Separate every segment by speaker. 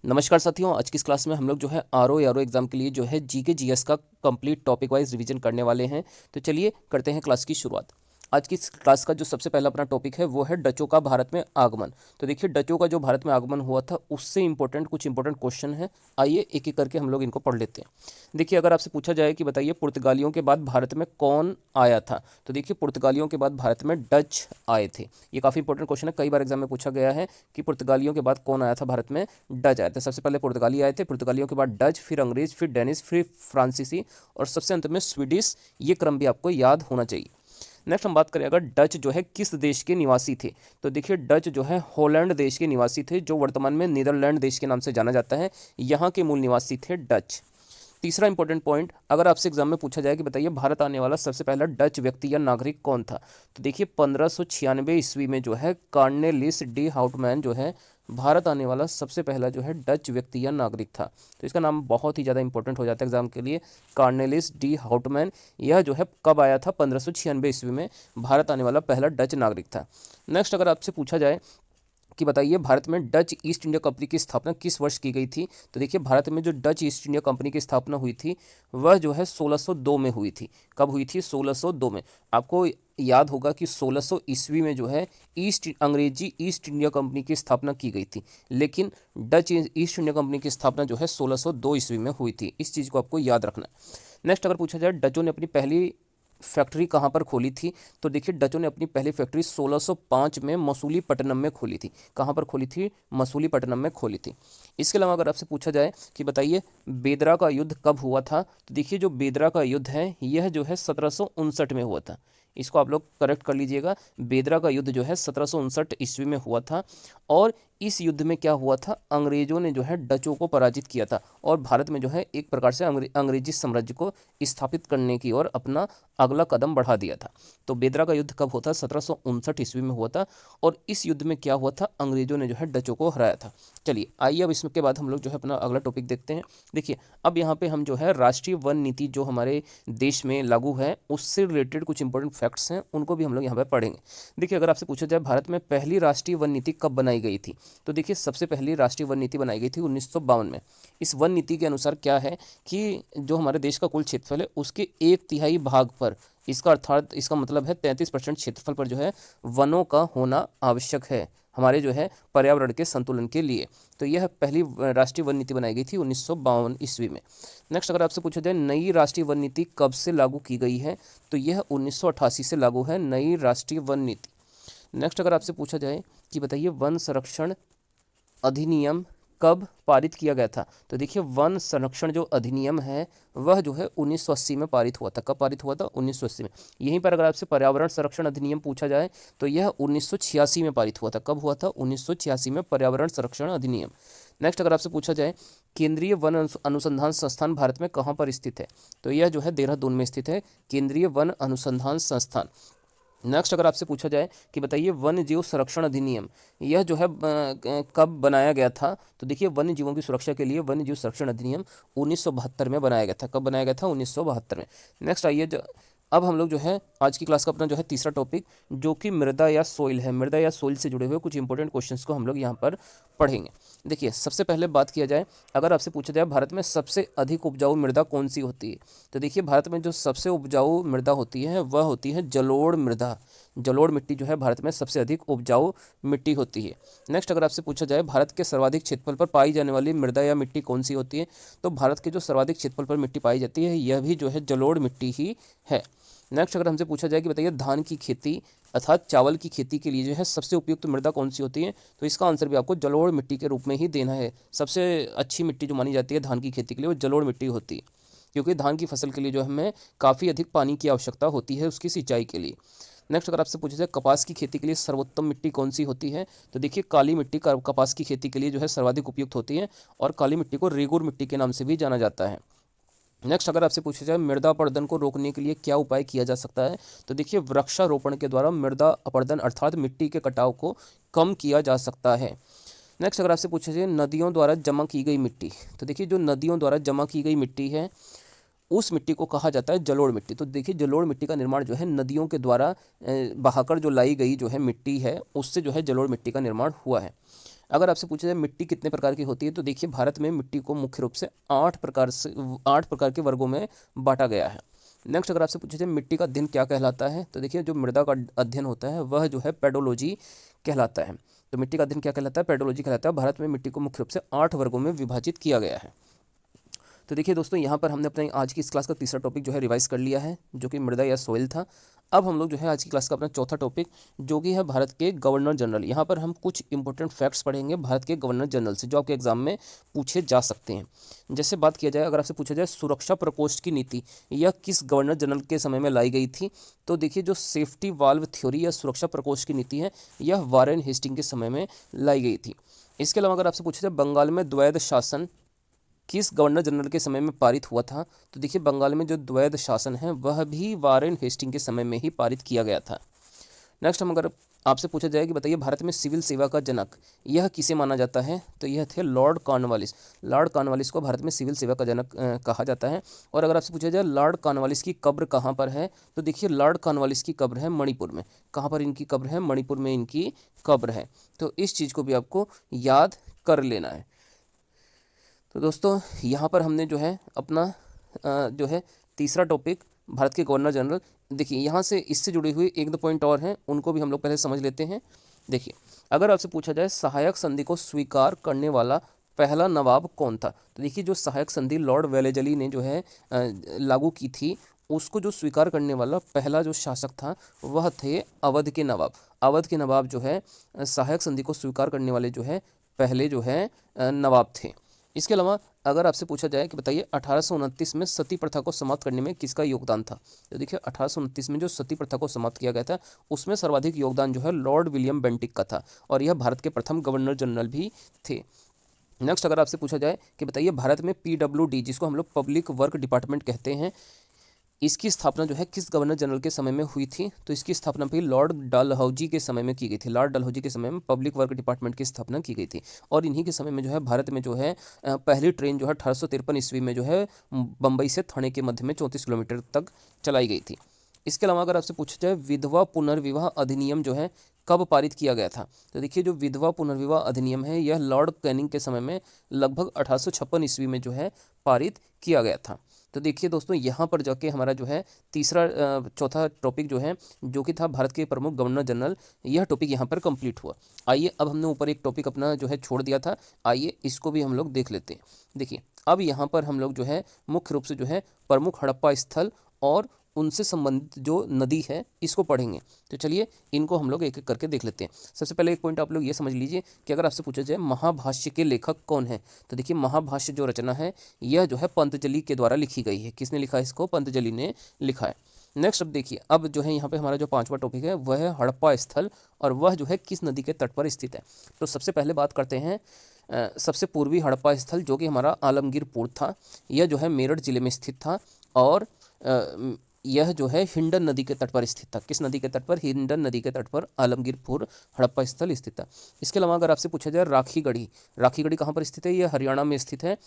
Speaker 1: नमस्कार साथियों, आज की इस क्लास में हम लोग जो है आर ओ एग्जाम के लिए जो है जीके जीएस का कंप्लीट टॉपिक वाइज रिवीजन करने वाले हैं। तो चलिए करते हैं क्लास की शुरुआत। आज की इस क्लास का जो सबसे पहला अपना टॉपिक है वो है डचों का भारत में आगमन। तो देखिए डचों का जो भारत में आगमन हुआ था उससे इंपॉर्टेंट कुछ इंपॉर्टेंट क्वेश्चन है। आइए एक एक करके हम लोग इनको पढ़ लेते हैं। देखिए अगर आपसे पूछा जाए कि बताइए पुर्तगालियों के बाद भारत में कौन आया था, तो देखिए पुर्तगालियों के बाद भारत में डच आए थे। ये काफ़ी इंपॉर्टेंट क्वेश्चन है, कई बार एग्जाम में पूछा गया है कि पुर्तगालियों के बाद कौन आया था भारत में। डच आए थे। सबसे पहले पुर्तगाली आए थे, पुर्तगालियों के बाद डच, फिर अंग्रेज, फिर डेनिश, फिर फ्रांसीसी और सबसे अंत में स्वीडिश। ये क्रम भी आपको याद होना चाहिए। नेक्स्ट हम बात करें अगर डच जो है किस देश के निवासी थे, तो देखिए डच जो है हॉलैंड देश के निवासी थे, जो वर्तमान में नीदरलैंड देश के नाम से जाना जाता है। यहाँ के मूल निवासी थे डच। तीसरा इंपॉर्टेंट पॉइंट, अगर आपसे एग्जाम में पूछा जाए कि बताइए भारत आने वाला सबसे पहला डच व्यक्ति या नागरिक कौन था, तो देखिए 1596 ईस्वी में जो है कार्नेलिस डी हाउटमैन जो है भारत आने वाला सबसे पहला जो है डच व्यक्ति या नागरिक था। तो इसका नाम बहुत ही ज़्यादा इंपॉर्टेंट हो जाता है एग्जाम के लिए, कार्नेलिस डी हाउटमैन। यह जो है कब आया था, 1596 ईस्वी में भारत आने वाला पहला डच नागरिक था। नेक्स्ट अगर आपसे पूछा जाए कि बताइए भारत में डच ईस्ट इंडिया कंपनी की स्थापना किस वर्ष की गई थी, तो देखिए भारत में जो डच ईस्ट इंडिया कंपनी की स्थापना हुई थी वह जो है 1602 में हुई थी। कब हुई थी? 1602 में। आपको याद होगा कि 1600 ईस्वी में जो है अंग्रेजी ईस्ट इंडिया कंपनी की स्थापना की गई थी, लेकिन डच ईस्ट इंडिया कंपनी की स्थापना जो है 1602 ईस्वी में हुई थी। इस चीज़ को आपको याद रखना है। नेक्स्ट अगर पूछा जाए डचों ने अपनी पहली फैक्ट्री कहाँ पर खोली थी, तो देखिए डचों ने अपनी पहली फैक्ट्री 1605 में मसूलीपट्टनम में खोली थी। कहाँ पर खोली थी? मसूलीपट्टनम में खोली थी। इसके अलावा अगर आपसे पूछा जाए कि बताइए बेदरा का युद्ध कब हुआ था, तो देखिए जो बेदरा का युद्ध है यह जो है 1759 में हुआ था। इसको आप लोग करेक्ट कर लीजिएगा। बेदरा का युद्ध जो है 1759 ईस्वी में हुआ था। और इस युद्ध में क्या हुआ था, अंग्रेजों ने जो है डचों को पराजित किया था और भारत में जो है एक प्रकार से अंग्रेजी साम्राज्य को स्थापित करने की ओर अपना अगला कदम बढ़ा दिया था। तो बेदरा का युद्ध कब हुआ था? 1759 ईस्वी में हुआ था। और इस युद्ध में क्या हुआ था, अंग्रेजों ने जो है डचों को हराया था। चलिए आइए अब इसके बाद हम लोग जो है अपना अगला टॉपिक देखते हैं। देखिए अब यहाँ पे हम जो है राष्ट्रीय वन नीति जो हमारे देश में लागू है उससे रिलेटेड कुछ इंपॉर्टेंट फैक्ट्स हैं, उनको भी हम लोग यहाँ पे पढ़ेंगे। देखिए अगर आपसे पूछा जाए भारत में पहली राष्ट्रीय वन नीति कब बनाई गई थी, तो देखिए सबसे पहली राष्ट्रीय वन नीति बनाई गई थी 1952 में। इस वन नीति के अनुसार क्या है कि जो हमारे देश का कुल क्षेत्रफल है उसके 1/3 भाग पर, इसका अर्थात इसका मतलब है 33% क्षेत्रफल पर जो है वनों का होना आवश्यक है हमारे जो है पर्यावरण के संतुलन के लिए। तो यह पहली राष्ट्रीय वन नीति बनाई गई थी 1952 ईस्वी में। नेक्स्ट अगर आपसे पूछा जाए नई राष्ट्रीय वन नीति कब से लागू की गई है, तो यह 1988 से लागू है नई राष्ट्रीय वन नीति। नेक्स्ट अगर आपसे पूछा जाए कि बताइए वन संरक्षण अधिनियम कब पारित किया गया था, तो देखिए वन संरक्षण जो अधिनियम है वह जो है 1980 में पारित हुआ था। कब पारित हुआ था? 1980 में। यहीं पर अगर आपसे पर्यावरण संरक्षण अधिनियम पूछा जाए तो यह 1986 में पारित हुआ था। कब हुआ था? 1986 में पर्यावरण संरक्षण अधिनियम। नेक्स्ट अगर आपसे पूछा जाए केंद्रीय वन अनुसंधान संस्थान भारत में कहाँ पर स्थित है, तो यह जो है देहरादून में स्थित है, केंद्रीय वन अनुसंधान संस्थान। नेक्स्ट अगर आपसे पूछा जाए कि बताइए वन्य जीव संरक्षण अधिनियम यह जो है कब बनाया गया था, तो देखिए वन्य जीवों की सुरक्षा के लिए वन्य जीव संरक्षण अधिनियम 1972 में बनाया गया था। कब बनाया गया था? 1972 में। नेक्स्ट आइए अब हम लोग जो है आज की क्लास का अपना जो है तीसरा टॉपिक जो कि मृदा या सोइल है, मृदा या सोइल से जुड़े हुए कुछ इंपॉर्टेंट क्वेश्चंस को हम लोग यहाँ पर पढ़ेंगे। देखिए सबसे पहले बात किया जाए, अगर आपसे पूछा जाए भारत में सबसे अधिक उपजाऊ मृदा कौन सी होती है, तो देखिए भारत में जो सबसे उपजाऊ मृदा होती है वह होती है जलोढ़ मृदा। जलोढ़ मिट्टी जो है भारत में सबसे अधिक उपजाऊ मिट्टी होती है। नेक्स्ट अगर आपसे पूछा जाए भारत के सर्वाधिक क्षेत्रफल पर पाई जाने वाली मृदा या मिट्टी कौन सी होती है, तो भारत के जो सर्वाधिक क्षेत्रफल पर मिट्टी पाई जाती है यह भी जो है जलोढ़ मिट्टी ही है। नेक्स्ट अगर हमसे पूछा जाए कि बताइए धान की खेती अर्थात चावल की खेती के लिए जो है सबसे उपयुक्त मृदा कौन सी होती है, तो इसका आंसर भी आपको जलोढ़ मिट्टी के रूप में ही देना है। सबसे अच्छी मिट्टी जो मानी जाती है धान की खेती के लिए वो जलोढ़ मिट्टी होती है, क्योंकि धान की फसल के लिए जो हमें काफ़ी अधिक पानी की आवश्यकता होती है उसकी सिंचाई के लिए। नेक्स्ट अगर आपसे पूछा जाए कपास की खेती के लिए सर्वोत्तम मिट्टी कौन सी होती है, तो देखिए काली मिट्टी कपास की खेती के लिए जो है सर्वाधिक उपयुक्त होती है और काली मिट्टी को रेगुर मिट्टी के नाम से भी जाना जाता है। नेक्स्ट अगर आपसे पूछा जाए मृदा अपरदन को रोकने के लिए क्या उपाय किया जा सकता है, तो देखिए वृक्षारोपण के द्वारा मृदा अपरदन अर्थात मिट्टी के कटाव को कम किया जा सकता है। नेक्स्ट अगर आपसे पूछा जाए नदियों द्वारा जमा की गई मिट्टी, तो देखिए जो नदियों द्वारा जमा की गई मिट्टी है उस मिट्टी को कहा जाता है जलोढ़ मिट्टी। तो देखिए जलोढ़ मिट्टी का निर्माण जो है नदियों के द्वारा बहाकर जो लाई गई जो है मिट्टी है उससे जो है जलोढ़ मिट्टी का निर्माण हुआ है। अगर आपसे पूछा जाए मिट्टी कितने प्रकार की होती है, तो देखिए भारत में मिट्टी को मुख्य रूप से 8 प्रकार के वर्गों में बांटा गया है। नेक्स्ट अगर आपसे पूछा जाए मिट्टी का अध्ययन क्या कहलाता है, तो देखिए जो मृदा का अध्ययन होता है वह जो है पेडोलॉजी कहलाता है। तो मिट्टी का अध्ययन क्या कहलाता है, पेडोलॉजी कहलाता है। भारत में मिट्टी को मुख्य रूप से 8 वर्गों में विभाजित किया गया है। तो देखिए दोस्तों, यहाँ पर हमने अपने आज की इस क्लास का तीसरा टॉपिक जो है रिवाइज कर लिया है, जो कि मृदा या सोइल था। अब हम लोग जो है आज की क्लास का अपना चौथा टॉपिक, जो कि है भारत के गवर्नर जनरल। यहाँ पर हम कुछ इंपॉर्टेंट फैक्ट्स पढ़ेंगे भारत के गवर्नर जनरल से, जो आपके एग्जाम में पूछे जा सकते हैं। जैसे बात किया जाए, अगर आपसे पूछा जाए सुरक्षा प्रकोष्ठ की नीति यह किस गवर्नर जनरल के समय में लाई गई थी, तो देखिए जो सेफ्टी वाल्व थ्योरी या सुरक्षा प्रकोष्ठ की नीति है, यह वारेन हेस्टिंग के समय में लाई गई थी। इसके अलावा अगर आपसे पूछा जाए बंगाल में द्वैध शासन किस गवर्नर जनरल के समय में पारित हुआ था, तो देखिए बंगाल में जो द्वैध शासन है वह भी वारेन हेस्टिंग के समय में ही पारित किया गया था। नेक्स्ट हम अगर आपसे पूछा जाए कि बताइए भारत में सिविल सेवा का जनक यह किसे माना जाता है, तो यह थे लॉर्ड कॉर्नवालिस। लॉर्ड कॉर्नवालिस को भारत में सिविल सेवा का जनक कहा जाता है। और अगर आपसे पूछा जाए लॉर्ड कॉर्नवालिस की कब्र कहाँ पर है, तो देखिए लॉर्ड कॉर्नवालिस की कब्र है मणिपुर में। कहाँ पर इनकी कब्र है, मणिपुर में इनकी कब्र है। तो इस चीज़ को भी आपको याद कर लेना है। तो दोस्तों यहाँ पर हमने जो है अपना जो है तीसरा टॉपिक भारत के गवर्नर जनरल, देखिए यहाँ से इससे जुड़ी हुई एक दो पॉइंट और हैं, उनको भी हम लोग पहले समझ लेते हैं। देखिए अगर आपसे पूछा जाए सहायक संधि को स्वीकार करने वाला पहला नवाब कौन था, तो देखिए जो सहायक संधि लॉर्ड वेलेजली ने जो है लागू की थी, उसको जो स्वीकार करने वाला पहला जो शासक था वह थे अवध के नवाब। अवध के नवाब जो है सहायक संधि को स्वीकार करने वाले जो है पहले जो है नवाब थे। इसके अलावा अगर आपसे पूछा जाए कि बताइए 1829 में सती प्रथा को समाप्त करने में किसका योगदान था, तो देखिए 1829 में जो सती प्रथा को समाप्त किया गया था उसमें सर्वाधिक योगदान जो है लॉर्ड विलियम बेंटिक का था, और यह भारत के प्रथम गवर्नर जनरल भी थे। नेक्स्ट अगर आपसे पूछा जाए कि बताइए भारत में PWD, जिसको हम लोग पब्लिक वर्क डिपार्टमेंट कहते हैं, इसकी स्थापना जो है किस गवर्नर जनरल के समय में हुई थी, तो इसकी स्थापना भी लॉर्ड डलहौजी के समय में की गई थी। लॉर्ड डलहौजी के समय में पब्लिक वर्क डिपार्टमेंट की स्थापना की गई थी, और इन्हीं के समय में जो है भारत में जो है पहली ट्रेन जो है 1853 ईस्वी में जो है बम्बई से थाने के मध्य में 34 किलोमीटर तक चलाई गई थी। इसके अलावा अगर आपसे पूछा जाए विधवा पुनर्विवाह अधिनियम जो है कब पारित किया गया था, तो देखिए जो विधवा पुनर्विवाह अधिनियम है यह लॉर्ड कैनिंग के समय में लगभग 1856 ईस्वी में जो है पारित किया गया था। तो देखिए दोस्तों, यहाँ पर जाके हमारा जो है तीसरा चौथा टॉपिक जो है, जो कि था भारत के प्रमुख गवर्नर जनरल, यह टॉपिक यहाँ पर कंप्लीट हुआ। आइए अब हमने ऊपर एक टॉपिक अपना जो है छोड़ दिया था, आइए इसको भी हम लोग देख लेते हैं। देखिए अब यहाँ पर हम लोग जो है मुख्य रूप से जो है प्रमुख हड़प्पा स्थल और उनसे संबंधित जो नदी है इसको पढ़ेंगे। तो चलिए इनको हम लोग एक एक करके देख लेते हैं। सबसे पहले एक पॉइंट आप लोग ये समझ लीजिए कि अगर आपसे पूछा जाए महाभाष्य के लेखक कौन है, तो देखिए महाभाष्य जो रचना है यह जो है पतंजलि के द्वारा लिखी गई है। किसने लिखा है इसको, पतंजलि ने लिखा है। नेक्स्ट अब देखिए, अब जो है यहाँ पे हमारा जो पांचवा टॉपिक है वह है हड़प्पा स्थल, और वह जो है किस नदी के तट पर स्थित है। तो सबसे पहले बात करते हैं सबसे पूर्वी हड़प्पा स्थल, जो कि हमारा आलमगीरपुर था। यह जो है मेरठ जिले में स्थित था, और यह जो है हिंडन नदी के तट पर स्थित था। किस नदी के तट पर, हिंडन नदी के तट पर आलमगीरपुर हड़प्पा स्थल स्थित था। इसके अलावा अगर आपसे पूछा जाए राखीगढ़ी, राखीगढ़ी कहाँ पर स्थित है, यह हरियाणा में स्थित है।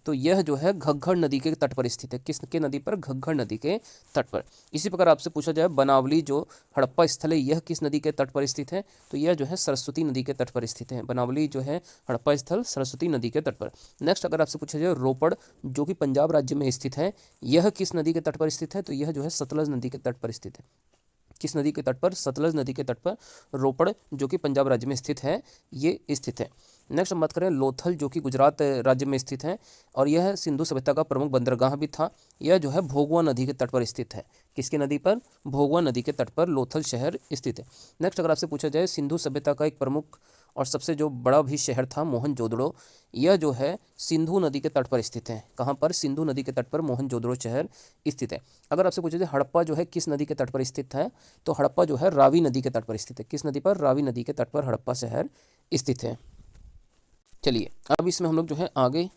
Speaker 1: तो यह जो है घग्घर नदी के तट पर स्थित है। किसके नदी पर, घग्घर नदी के तट पर। इसी प्रकार आपसे पूछा जाए बनावली जो हड़प्पा स्थल है यह किस नदी के तट पर स्थित है, तो यह जो है सरस्वती नदी के तट पर स्थित है। बनावली जो है हड़प्पा स्थल सरस्वती नदी के तट पर। नेक्स्ट अगर आपसे पूछा जाए रोपड़, जो कि पंजाब राज्य में स्थित है, यह किस नदी के तट पर स्थित है, तो यह जो है सतलज नदी के तट पर स्थित है। किस नदी के तट पर, सतलज नदी के तट पर रोपड़, जो कि पंजाब राज्य में स्थित है, ये स्थित है। नेक्स्ट हम बात करें लोथल, जो कि गुजरात राज्य में स्थित है, और यह सिंधु सभ्यता का प्रमुख बंदरगाह भी था। यह जो है भोगवा नदी के तट पर स्थित है। किसकी नदी पर, भोगवा नदी के तट पर लोथल शहर स्थित है। नेक्स्ट अगर आपसे पूछा जाए सिंधु सभ्यता का एक प्रमुख और सबसे जो बड़ा भी शहर था मोहनजोदड़ो, यह जो है सिंधु नदी के तट पर स्थित है। कहाँ पर, सिंधु नदी के तट पर मोहनजोदड़ो शहर स्थित है। अगर आपसे पूछा जाए हड़प्पा जो है किस नदी के तट पर स्थित है, तो हड़प्पा जो है रावी नदी के तट पर स्थित है। किस नदी पर, रावी नदी के तट पर हड़प्पा शहर स्थित है। चलिए अब इसमें हम लोग जो है आगे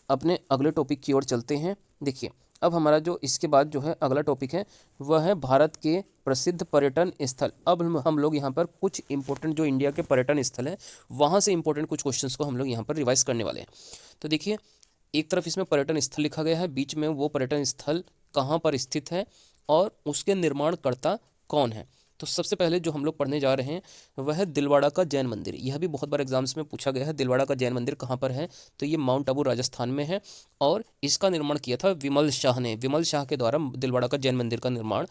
Speaker 1: अपने अगले टॉपिक की ओर चलते हैं। देखिए अब हमारा जो इसके बाद जो है अगला टॉपिक है वह है भारत के प्रसिद्ध पर्यटन स्थल। अब हम लोग यहाँ पर कुछ इंपॉर्टेंट जो इंडिया के पर्यटन स्थल हैं वहाँ से इंपॉर्टेंट कुछ क्वेश्चंस को हम लोग यहाँ पर रिवाइज करने वाले हैं। तो देखिए एक तरफ इसमें पर्यटन स्थल लिखा गया है, बीच में वो पर्यटन स्थल कहाँ पर स्थित है और उसके निर्माणकर्ता कौन है। तो सबसे पहले जो हम लोग पढ़ने जा रहे हैं वह है दिलवाड़ा का जैन मंदिर। यह भी बहुत बार एग्जाम्स में पूछा गया है। दिलवाड़ा का जैन मंदिर कहाँ पर है, तो ये माउंट आबू राजस्थान में है और इसका निर्माण किया था विमल शाह ने। विमल शाह के द्वारा दिलवाड़ा का जैन मंदिर का निर्माण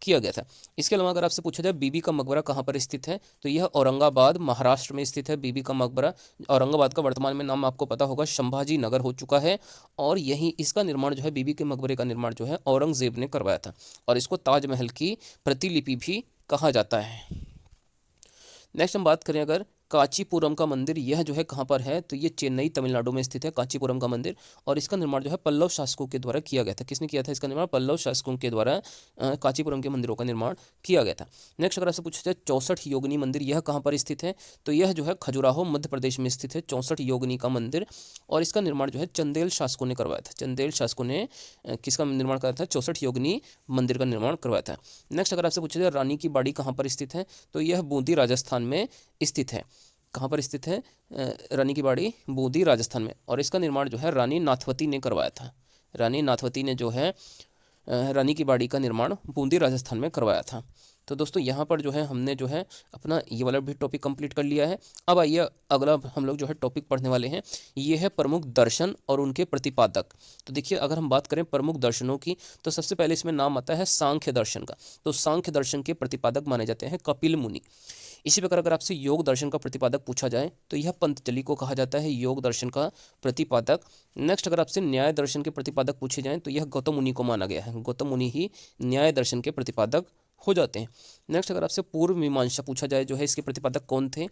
Speaker 1: किया गया था। इसके अलावा अगर आपसे पूछा जाए बीबी का मकबरा कहाँ पर स्थित है, तो यह औरंगाबाद महाराष्ट्र में स्थित है। बीबी का मकबरा औरंगाबाद का वर्तमान में नाम आपको पता होगा संभाजी नगर हो चुका है और यही इसका निर्माण जो है बीबी के मकबरे का निर्माण जो है औरंगजेब ने करवाया था और इसको ताजमहल की प्रतिलिपि भी कहा जाता है। नेक्स्ट हम बात करें अगर कांचीपुरम का मंदिर, यह जो है कहाँ पर है, तो ये चेन्नई तमिलनाडु में स्थित है कांचीपुरम का मंदिर और इसका निर्माण जो है पल्लव शासकों के द्वारा किया गया था। किसने किया था इसका निर्माण, पल्लव शासकों के द्वारा कांचीपुरम के मंदिरों का निर्माण किया गया था। नेक्स्ट अगर आपसे पूछा जाए 64 योगिनी मंदिर, यह कहाँ पर स्थित है, तो यह जो है खजुराहो मध्य प्रदेश में स्थित है 64 योगिनी का मंदिर और इसका निर्माण जो है चंदेल शासकों ने करवाया था। चंदेल शासकों ने किसका निर्माण कराया था, 64 योगिनी मंदिर का निर्माण करवाया था। नेक्स्ट अगर आपसे पूछा जाए रानी की बाड़ी कहाँ पर स्थित है, तो यह बूंदी राजस्थान में स्थित है। कहाँ पर स्थित है, रानी की बाड़ी बूंदी राजस्थान में और इसका निर्माण जो है रानी नाथवती ने करवाया था। रानी नाथवती ने जो है रानी की बाड़ी का निर्माण बूंदी राजस्थान में करवाया था। तो दोस्तों यहाँ पर जो है हमने जो है अपना ये वाला भी टॉपिक कंप्लीट कर लिया है। अब आइए अगला हम लोग जो है टॉपिक पढ़ने वाले हैं, ये है प्रमुख दर्शन और उनके प्रतिपादक। तो देखिए अगर हम बात करें प्रमुख दर्शनों की, तो सबसे पहले इसमें नाम आता है सांख्य दर्शन का। तो सांख्य दर्शन के प्रतिपादक माने जाते हैं कपिल मुनि। इसी प्रकार अगर आपसे योग दर्शन का प्रतिपादक पूछा जाए तो यह पतंजलि को कहा जाता है योग दर्शन का प्रतिपादक। नेक्स्ट अगर आपसे न्याय दर्शन के प्रतिपादक पूछे जाएं तो यह गौतम मुनि को माना गया है। गौतम मुनि ही न्याय दर्शन के प्रतिपादक हो जाते हैं। नेक्स्ट अगर आपसे पूर्व मीमांसा पूछा जाए जो है इसके प्रतिपादक कौन थे,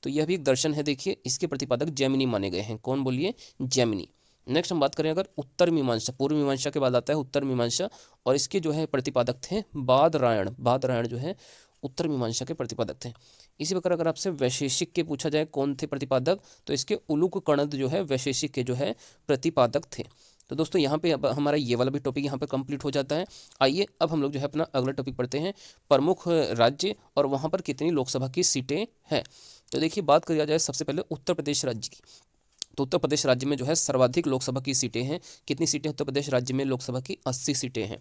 Speaker 1: तो यह भी एक दर्शन है। देखिए इसके प्रतिपादक जैमिनी माने गए हैं। कौन बोलिए, जैमिनी। नेक्स्ट हम बात करें अगर उत्तर मीमांसा, पूर्व मीमांसा के बाद आता है उत्तर मीमांसा और इसके जो है प्रतिपादक थे बादरायण। बादरायण जो है उत्तर मीमांसा के प्रतिपादक थे। इसी प्रकार अगर आपसे वैशेषिक के पूछा जाए कौन थे प्रतिपादक, तो इसके उलूक कणद जो है वैशेषिक के जो है प्रतिपादक थे। तो दोस्तों यहाँ पे अब हमारा ये वाला भी टॉपिक यहाँ पे कंप्लीट हो जाता है। आइए अब हम लोग जो है अपना अगला टॉपिक पढ़ते हैं, प्रमुख राज्य और वहाँ पर कितनी लोकसभा की सीटें हैं। तो देखिए बात करी जाए सबसे पहले उत्तर प्रदेश राज्य की, तो उत्तर प्रदेश राज्य में जो है सर्वाधिक लोकसभा की सीटें हैं। कितनी सीटें उत्तर प्रदेश राज्य में, लोकसभा की 80 सीटें हैं।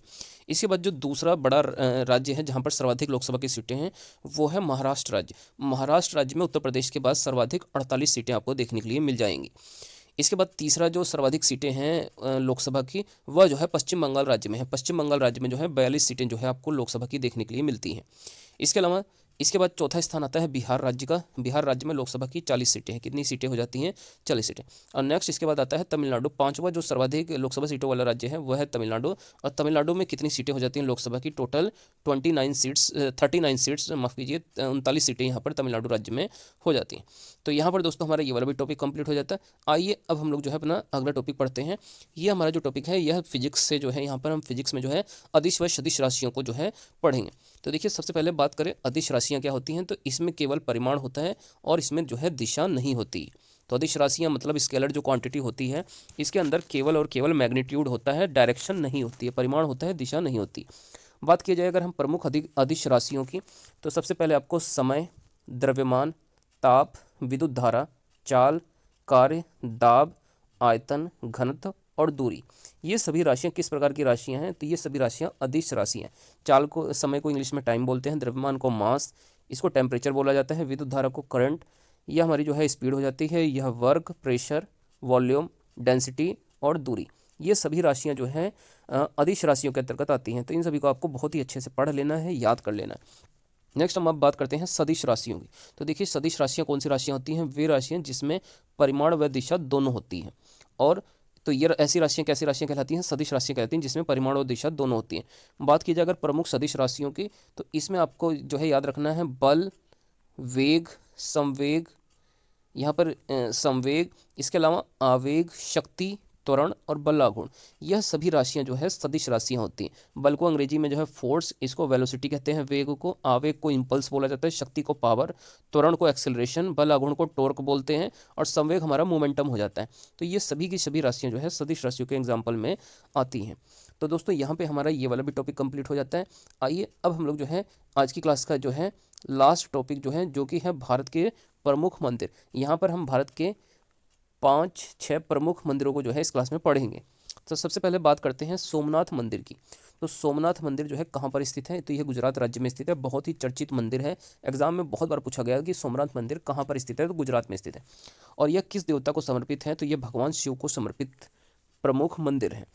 Speaker 1: इसके बाद जो दूसरा बड़ा राज्य है जहां पर सर्वाधिक लोकसभा की सीटें हैं वो है महाराष्ट्र राज्य। महाराष्ट्र राज्य में उत्तर प्रदेश के बाद सर्वाधिक 48 सीटें आपको देखने के लिए मिल जाएंगी। इसके बाद तीसरा जो सर्वाधिक सीटें हैं लोकसभा की वह जो है पश्चिम बंगाल राज्य में है। पश्चिम बंगाल राज्य में जो है 42 सीटें जो है आपको लोकसभा की देखने के लिए मिलती हैं। इसके अलावा इसके बाद चौथा स्थान आता है बिहार राज्य का। बिहार राज्य में लोकसभा की 40 सीटें हैं। कितनी सीटें हो जाती हैं, 40 सीटें। और नेक्स्ट इसके बाद आता है तमिलनाडु। पांचवा जो सर्वाधिक लोकसभा सीटों वाला राज्य है वह है तमिलनाडु। और तमिलनाडु में कितनी सीटें हो जाती हैं लोकसभा की, टोटल 39 सीट्स माफ़ कीजिए 39 सीटें यहाँ पर तमिलनाडु राज्य में हो जाती हैं। तो यहाँ पर दोस्तों हमारा ये वाला भी टॉपिक कंप्लीट हो जाता है। आइए अब हम लोग जो है अपना अगला टॉपिक पढ़ते हैं। ये हमारा जो टॉपिक है यह फिजिक्स से जो है, यहाँ पर हम फिजिक्स में जो है अदिश व सदिश राशियों को जो है पढ़ेंगे। तो देखिए सबसे पहले बात करें अदिश राशियाँ क्या होती हैं, तो इसमें केवल परिमाण होता है और इसमें जो है दिशा नहीं होती। तो अदिश राशियाँ मतलब स्केलर जो क्वांटिटी होती है इसके अंदर केवल और केवल मैग्नीट्यूड होता है, डायरेक्शन नहीं होती है, परिमाण होता है, दिशा नहीं होती। बात की जाए अगर हम प्रमुख अदिश राशियों की, तो सबसे पहले आपको समय, द्रव्यमान, ताप, विद्युत धारा, चाल, कार्य, दाब, आयतन, घनत्व और दूरी, ये सभी राशियाँ किस प्रकार की राशियाँ हैं, तो ये सभी राशियाँ अदिश राशियाँ हैं। चाल को, समय को इंग्लिश में टाइम बोलते हैं, द्रव्यमान को मास, इसको टेम्परेचर बोला जाता है, विद्युत धारा को करंट, यह हमारी जो है स्पीड हो जाती है, यह वर्क, प्रेशर, वॉल्यूम, डेंसिटी और दूरी, ये सभी राशियाँ जो हैं अदिश राशियों के अंतर्गत आती हैं। तो इन सभी को आपको बहुत ही अच्छे से पढ़ लेना है, याद कर लेना है। नेक्स्ट हम अब बात करते हैं सदिश राशियों की। तो देखिए सदिश राशियाँ कौन सी राशियाँ होती हैं, वे राशियाँ जिसमें परिमाण व दिशा दोनों होती हैं। और तो ये ऐसी राशियाँ कैसी राशियाँ कहलाती हैं, सदिश राशियाँ कहलाती हैं जिसमें परिमाण और दिशा दोनों होती हैं। बात की जाए अगर प्रमुख सदिश राशियों की, तो इसमें आपको जो है याद रखना है बल, वेग, संवेग, यहाँ पर संवेग, इसके अलावा आवेग, शक्ति, त्वरण और बलागुण, यह सभी राशियां जो है सदिश राशियां होती हैं। बल को अंग्रेजी में जो है फोर्स, इसको वेलोसिटी कहते हैं, वेग को, आवेग को इम्पल्स बोला जाता है, शक्ति को पावर, त्वरण को एक्सेलरेशन, बलागुण को टॉर्क बोलते हैं और संवेग हमारा मोमेंटम हो जाता है। तो ये सभी की सभी राशियाँ जो है सदिश राशियों के एग्जाम्पल में आती हैं। तो दोस्तों यहाँ पे हमारा ये वाला भी टॉपिक कंप्लीट हो जाता है। आइए अब हम लोग जो है आज की क्लास का जो है लास्ट टॉपिक जो है, जो कि है भारत के प्रमुख मंदिर। यहाँ पर हम भारत के 5-6 प्रमुख मंदिरों को जो है इस क्लास में पढ़ेंगे। तो सबसे पहले बात करते हैं सोमनाथ मंदिर की। तो सोमनाथ मंदिर जो है कहाँ पर स्थित है, तो यह गुजरात राज्य में स्थित है। बहुत ही चर्चित मंदिर है, एग्जाम में बहुत बार पूछा गया कि सोमनाथ मंदिर कहाँ पर स्थित है, तो गुजरात में स्थित है। और यह किस देवता को समर्पित है, तो यह भगवान शिव को समर्पित प्रमुख मंदिर है।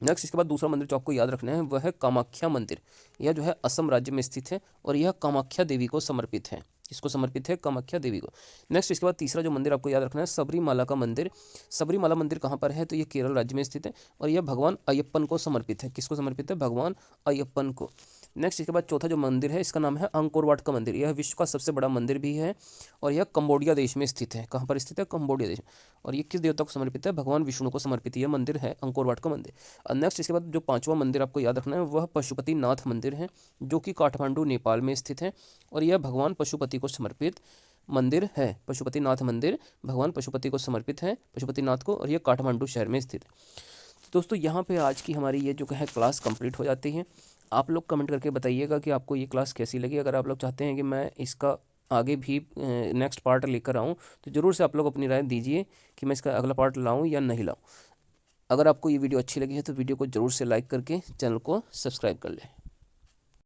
Speaker 1: नेक्स्ट इसके बाद दूसरा मंदिर जो आपको याद रखना है वह है कामाख्या मंदिर। यह जो है असम राज्य में स्थित है और यह कामाख्या देवी को समर्पित है। किसको समर्पित है, कामाख्या देवी को। नेक्स्ट इसके बाद तीसरा जो मंदिर आपको याद रखना है सबरीमाला का मंदिर। सबरीमाला मंदिर कहाँ पर है, तो यह केरल राज्य में स्थित है और यह भगवान अयप्पन को समर्पित है। किसको समर्पित है, भगवान अयप्पन को। नेक्स्ट इसके बाद चौथा जो मंदिर है इसका नाम है अंकोर वाट का मंदिर। यह विश्व का सबसे बड़ा मंदिर भी है और यह कंबोडिया देश में स्थित है। कहाँ पर स्थित है, कंबोडिया देश में। और ये किस देवता को समर्पित है, भगवान विष्णु को समर्पित यह मंदिर है, अंकोर वाट का मंदिर। और नेक्स्ट इसके बाद जो पांचवा मंदिर आपको याद रखना है वह पशुपतिनाथ मंदिर है, जो कि काठमांडू नेपाल में स्थित है और यह भगवान पशुपति को समर्पित मंदिर है। पशुपतिनाथ मंदिर भगवान पशुपति को समर्पित है, पशुपतिनाथ को, और यह काठमांडू शहर में स्थित है। दोस्तों यहाँ पे आज की हमारी ये जो है क्लास कंप्लीट हो जाती है। आप लोग कमेंट करके बताइएगा कि आपको ये क्लास कैसी लगी। अगर आप लोग चाहते हैं कि मैं इसका आगे भी नेक्स्ट पार्ट लेकर आऊँ तो ज़रूर से आप लोग अपनी राय दीजिए कि मैं इसका अगला पार्ट लाऊँ या नहीं लाऊँ। अगर आपको ये वीडियो अच्छी लगी है तो वीडियो को ज़रूर से लाइक करके चैनल को सब्सक्राइब कर लें।